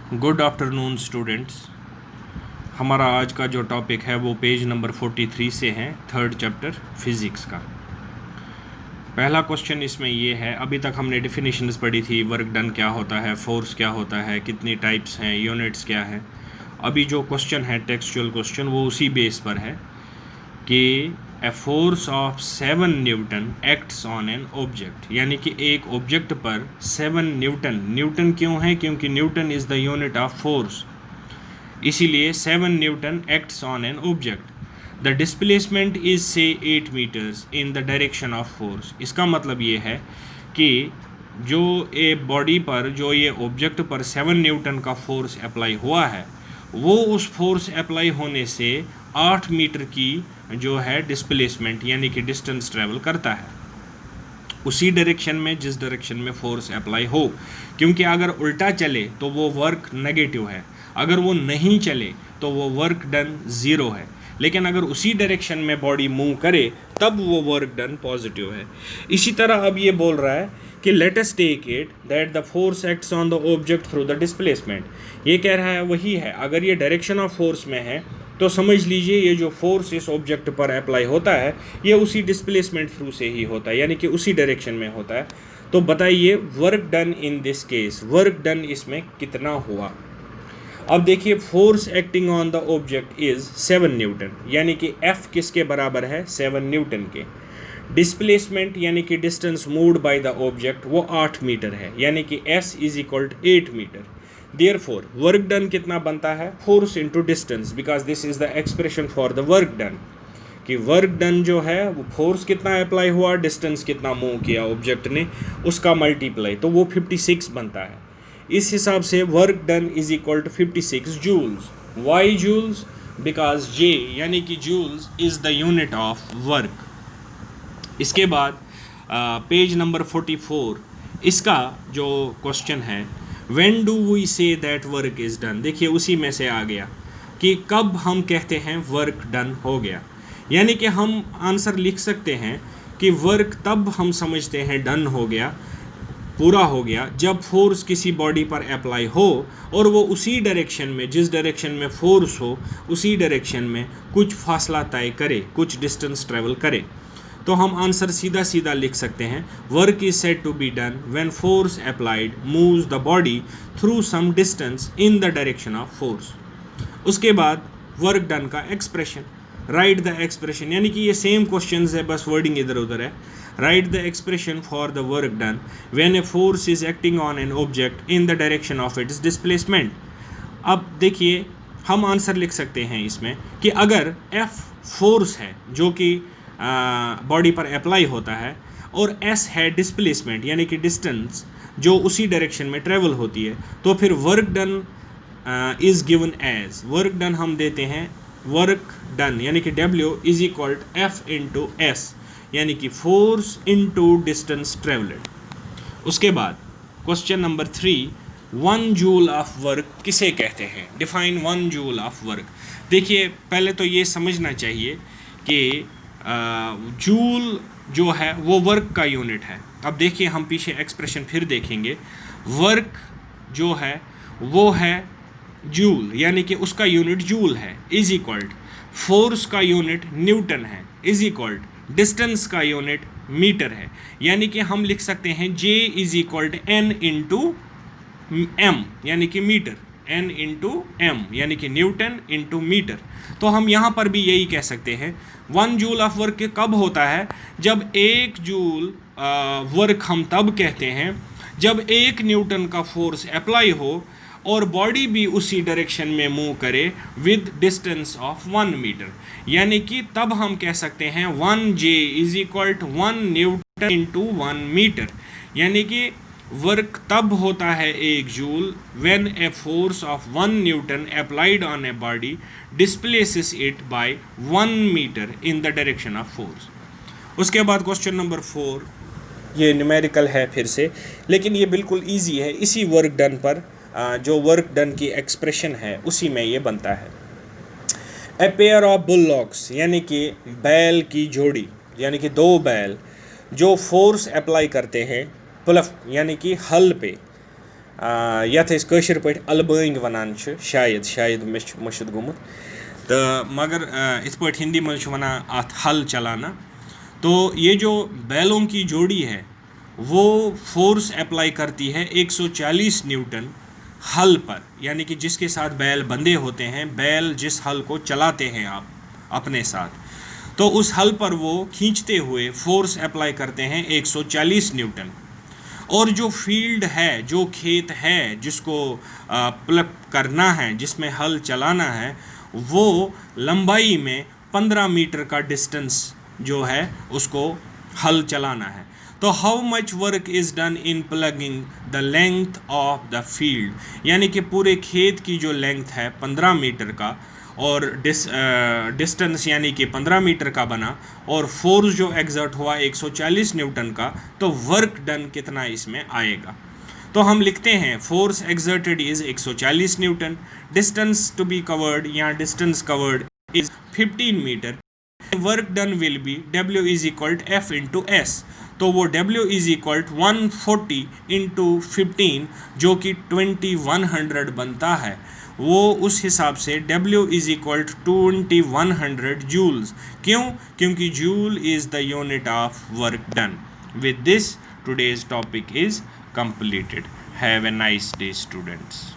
Good afternoon students. हमारा आज का जो टॉपिक है वो पेज नंबर 43 से है, थर्ड चैप्टर फिज़िक्स का। पहला क्वेश्चन इसमें ये है, अभी तक हमने डेफिनेशंस पढ़ी थी, वर्क डन क्या होता है, फोर्स क्या होता है, कितनी टाइप्स हैं, यूनिट्स क्या है। अभी जो क्वेश्चन है टेक्सचुअल क्वेश्चन वो उसी बेस पर है कि ए force of 7 newton acts on an object, यानी कि एक ऑब्जेक्ट पर 7 न्यूटन। न्यूटन क्यों है? क्योंकि newton is the unit of force, इसीलिए 7 newton acts on an object. The displacement is से 8 meters in the direction of force. इसका मतलब ये है कि जो ए बॉडी पर, जो ये ऑब्जेक्ट पर 7 न्यूटन का फोर्स अप्लाई हुआ है, वो उस फोर्स अप्लाई होने से 8 मीटर की जो है डिस्प्लेसमेंट यानी कि डिस्टेंस ट्रैवल करता है उसी डायरेक्शन में जिस डायरेक्शन में फोर्स अप्लाई हो। क्योंकि अगर उल्टा चले तो वो वर्क नेगेटिव है, अगर वो नहीं चले तो वो वर्क डन ज़ीरो है, लेकिन अगर उसी डायरेक्शन में बॉडी मूव करे तब वो वर्क डन पॉजिटिव है। इसी तरह अब ये बोल रहा है कि let us take it that the force acts on the object through the displacement. ये कह रहा है वही है, अगर ये डायरेक्शन ऑफ फोर्स में है तो समझ लीजिए ये जो फोर्स इस ऑब्जेक्ट पर अप्लाई होता है ये उसी डिस्प्लेसमेंट थ्रू से ही होता है, यानी कि उसी डायरेक्शन में होता है। तो बताइए work done in this case, work done इसमें कितना हुआ। अब देखिए, force acting on the object is 7 Newton, यानी कि F किसके बराबर है? 7 न्यूटन के। डिस्प्लेसमेंट यानी कि distance moved by the object वो 8 मीटर है, यानी कि S is equal to 8 meter. Therefore work done कितना बनता है? Force into distance, because this is the expression for the work done, कि वर्क डन जो है वो फोर्स कितना अप्लाई हुआ, डिस्टेंस कितना मूव किया ऑब्जेक्ट ने, उसका मल्टीप्लाई, तो वो 56 बनता है। इस हिसाब से work done is equal to 56 joules. Why joules? Because J यानी कि joules is the unit of work. इसके बाद पेज नंबर 44, इसका जो क्वेश्चन है, when do we say that work is done. देखिए उसी में से आ गया कि कब हम कहते हैं वर्क डन हो गया, यानी कि हम आंसर लिख सकते हैं कि वर्क तब हम समझते हैं डन हो गया, पूरा हो गया, जब फोर्स किसी बॉडी पर अप्लाई हो और वो उसी डायरेक्शन में, जिस डायरेक्शन में फोर्स हो उसी डायरेक्शन में कुछ फासला तय करे, कुछ डिस्टेंस ट्रेवल करे। तो हम आंसर सीधा सीधा लिख सकते हैं, work is said to be done when force applied moves the body through some distance in the direction of force. उसके बाद वर्क डन का एक्सप्रेशन, राइट द एक्सप्रेशन, यानी कि ये सेम क्वेश्चन है, बस वर्डिंग इधर उधर है। Right the expression for the work done when a force is acting on an object in the direction of its displacement. अब देखिए हम आंसर लिख सकते हैं इसमें कि अगर F फोर्स है जो कि बॉडी पर अप्लाई होता है और S है डिस्प्लेसमेंट यानी कि डिस्टेंस जो उसी डायरेक्शन में ट्रेवल होती है, तो फिर work done is given as, work done हम देते हैं वर्क डन यानी कि W is equal to F into S, यानी कि फोर्स इंटू डिस्टेंस ट्रेवल्ड। उसके बाद question number 3, 1 joule of work किसे कहते हैं? Define 1 joule of work. देखिए पहले तो ये समझना चाहिए कि जूल जो है वो वर्क का यूनिट है। अब देखिए हम पीछे एक्सप्रेशन फिर देखेंगे, वर्क जो है वो है जूल, यानी कि उसका यूनिट जूल है, इज इक्वल फोर्स का यूनिट न्यूटन है, इज इक्वल डिस्टेंस का यूनिट मीटर है, यानी कि हम लिख सकते हैं J is equal to N into M यानी कि मीटर, N इंटू M यानी कि न्यूटन इंटू मीटर। तो हम यहाँ पर भी यही कह सकते हैं 1 जूल ऑफ वर्क कब होता है? जब 1 जूल वर्क हम तब कहते हैं जब 1 न्यूटन का फोर्स अप्लाई हो और बॉडी भी उसी डायरेक्शन में मूव करे विद डिस्टेंस ऑफ 1 मीटर, यानी कि तब हम कह सकते हैं 1J is equal to 1 newton into 1 meter, यानी कि वर्क तब होता है 1 joule when a force of 1 newton applied on a body displaces it by 1 meter in the direction of force. उसके बाद क्वेश्चन नंबर 4, ये न्यूमेरिकल है फिर से, लेकिन ये बिल्कुल ईजी है, इसी वर्क डन पर जो वर्क डन की एक्सप्रेशन है उसी में ये बनता है। ए पेयर ऑफ बुलॉक्स यानी कि बैल की जोड़ी, यानी कि 2 बैल जो फोर्स अप्लाई करते हैं प्लफ यानी कि हल पे, यथ अस कशर पे अलबंग वनान शायद मुश्त गुमुत तो मगर इत पे हिंदी में वनान अत हल चलाना। तो ये जो बैलों की जोड़ी है वो फोर्स अप्लाई करती है 140 न्यूटन हल पर, यानी कि जिसके साथ बैल बंधे होते हैं, बैल जिस हल को चलाते हैं आप अपने साथ, तो उस हल पर वो खींचते हुए फोर्स अप्लाई करते हैं 140 न्यूटन। और जो फील्ड है, जो खेत है जिसको प्लग करना है, जिसमें हल चलाना है, वो लंबाई में 15 मीटर का डिस्टेंस जो है उसको हल चलाना है। तो how much work is done in plugging the length of the field, यानी कि पूरे खेत की जो लेंथ है 15 मीटर का और डिस्टेंस यानी कि 15 मीटर का बना और फोर्स जो एग्जर्ट हुआ 140 न्यूटन का, तो वर्क डन कितना इसमें आएगा। तो हम लिखते हैं force exerted is 140 newton, distance to be covered या distance covered is 15 metre, work done will be W is equal F into s. तो वो W इज इक्वल 140 इंटू 15 जो कि 2100 बनता है, वो उस हिसाब से W इज इक्वल 2100 जूल्स। क्यों? क्योंकि joule is the unit of work done. With this today's topic is completed. Have a nice day, students.